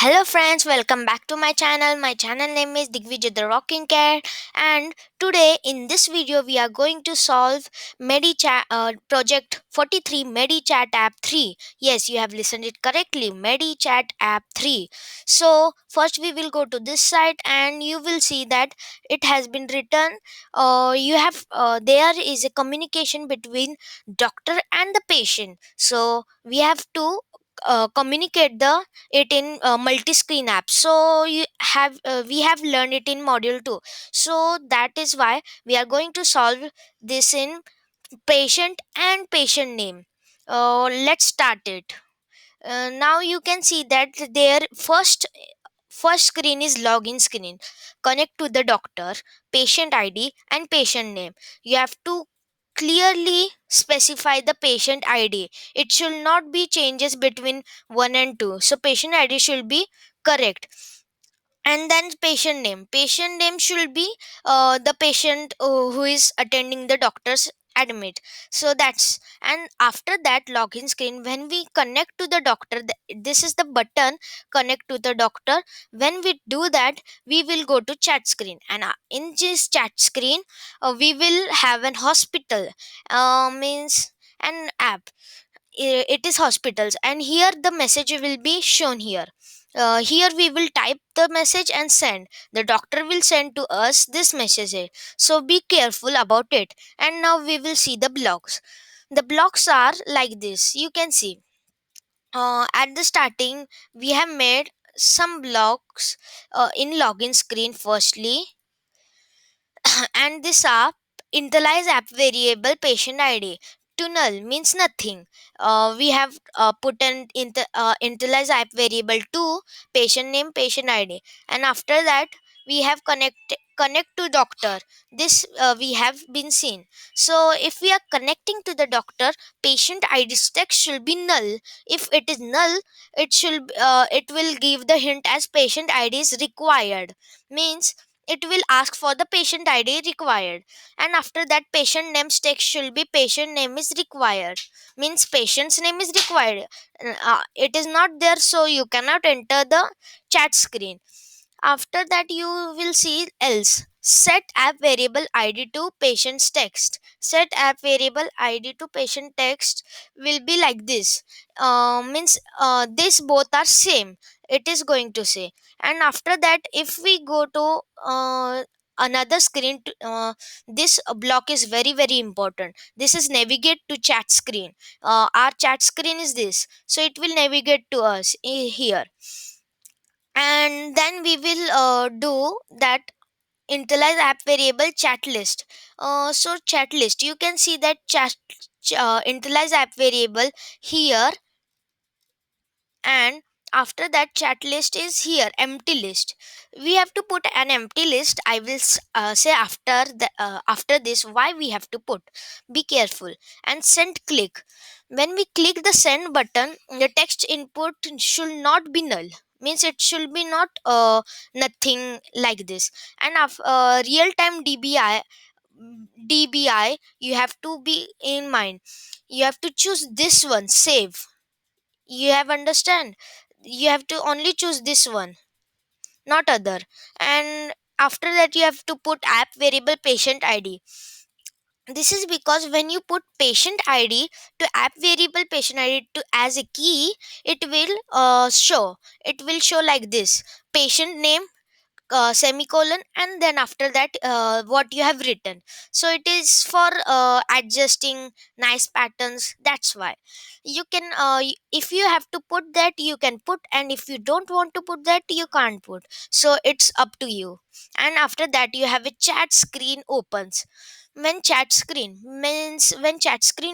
Hello friends, welcome back to my channel. My channel name is Digvijay the Rocking Cat, and today in this video we are going to solve MediChat project 43 MediChat app 3. Yes, you have listened it correctly. MediChat app 3. So, first we will go to this site and you will see that it has been written you have there is a communication between doctor and the patient. So, we have to communicate the it in multi-screen apps, so we have learned it in module 2. So that is why we are going to solve this in patient and patient name. Let's start it. Now you can see that their first screen is login screen. Connect to the doctor, patient ID and patient name. You have to clearly specify the patient ID. It should not be changes between 1 and 2. So patient ID should be correct. And then patient name should be the patient who is attending the doctor's admit. So that's, and after that login screen, when we connect to the doctor, this is the button, connect to the doctor. When we do that, we will go to chat screen, and in this chat screen we will have an hospital, means an app. It is hospitals, and here the message will be shown here. Here we will type the message and send. The doctor will send to us this message, so be careful about it. And now we will see the blocks. The blocks are like this, you can see. At the starting we have made some blocks in login screen firstly. And this app initialize app variable patient id to null means nothing. We have put an initialize app variable to patient name patient id, and after that we have connect to doctor. This we have been seen. So if we are connecting to the doctor, patient id text should be null. If it is null, it will give the hint as patient id is required, means it will ask for the patient id required. And after that patient name's text should be patient name is required, means patient's name is required. It is not there, so you cannot enter the chat screen. After that you will see else. Set app variable id to patient's text. Set app variable id to patient text will be like this. Means this both are same, it is going to say. And after that if we go to another screen this block is very important. This is navigate to chat screen. Our chat screen is this, so it will navigate to us here. And then we will do that initialize app variable chat list. So chat list, you can see that initialize app variable here. And after that chat list is here empty list. We have to put an empty list. I will say after this why we have to put. Be careful. And send click. When we click the send button, the text input should not be null, means it should be not nothing like this. And real time dbi you have to be in mind. You have to choose this one, save. You have understand, you have to only choose this one, not other. And after that you have to put app variable patient id. This is because when you put patient id to app variable patient id to as a key, it will show like this: patient name, semicolon, and then after that what you have written. So it is for adjusting nice patterns. That's why you can if you have to put that you can put, and if you don't want to put that you can't put. So it's up to you. And after that you have a chat screen opens. When chat screen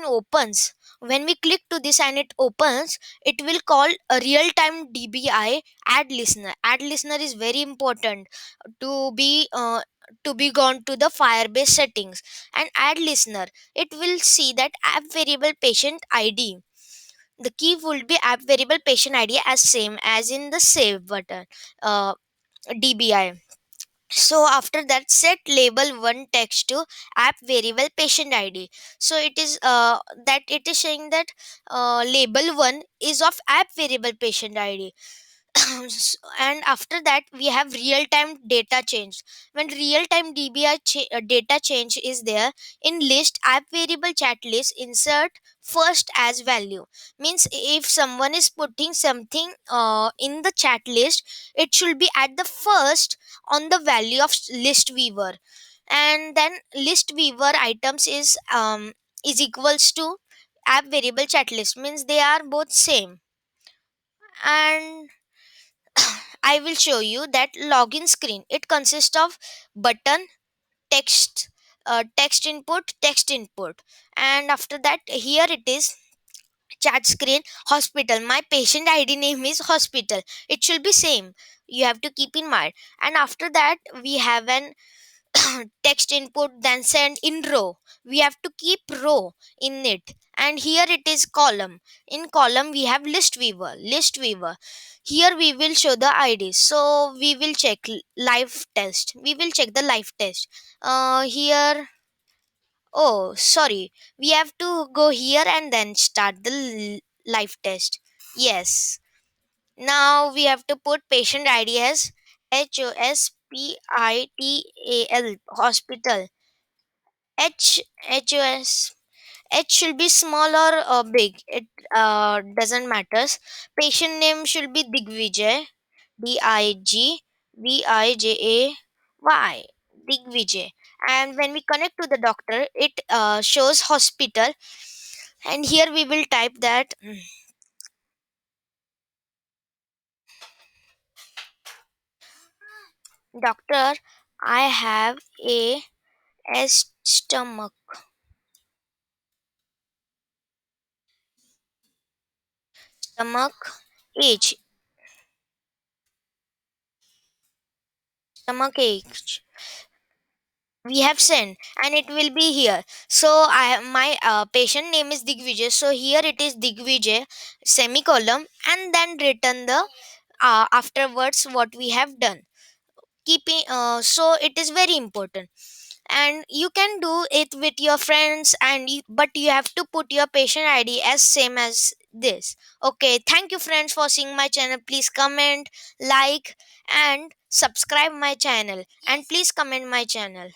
opens, when we click to this and it opens, it will call a real time dbi add listener. Add listener is very important to be gone to the firebase settings and add listener. It will see that app variable patient id. The key will be app variable patient id as same as in the save button, uh, dbi. So after that set label one text to app variable patient id. So it is that it is saying that label one is of app variable patient id. And after that we have real time data change. When real time data change is there in list, app variable chat list insert first as value. Means if someone is putting something in the chat list, it should be at the first on the value of list viewer. And then list viewer items is equals to app variable chat list, means they are both same. And I will show you that login screen. It consists of button, text, text input, and after that here it is chat screen, hospital. My patient ID name is hospital. It should be same. You have to keep in mind. And after that we have an text input, then send in row. We have to keep row in it. And here it is column. In column we have list viewer. Here we will show the id, so we will check live test. We will check the live test here. Oh, sorry, we have to go here and then start the live test. Yes, now we have to put patient id as hospital, hospital. H H should be small or big. It doesn't matters. Patient name should be Digvijay. Digvijay. Digvijay. And when we connect to the doctor, it shows hospital. And here we will type that doctor, I have a stomach ache, stomach ache. We have sent and it will be here. So my patient name is Digvijay, so here it is Digvijay semicolon, and then return the afterwards what we have done, keeping so it is very important. And you can do it with your friends, but you have to put your patient id as same as this. Okay, thank you friends for seeing my channel. Please comment, like, and subscribe my channel, and please comment my channel.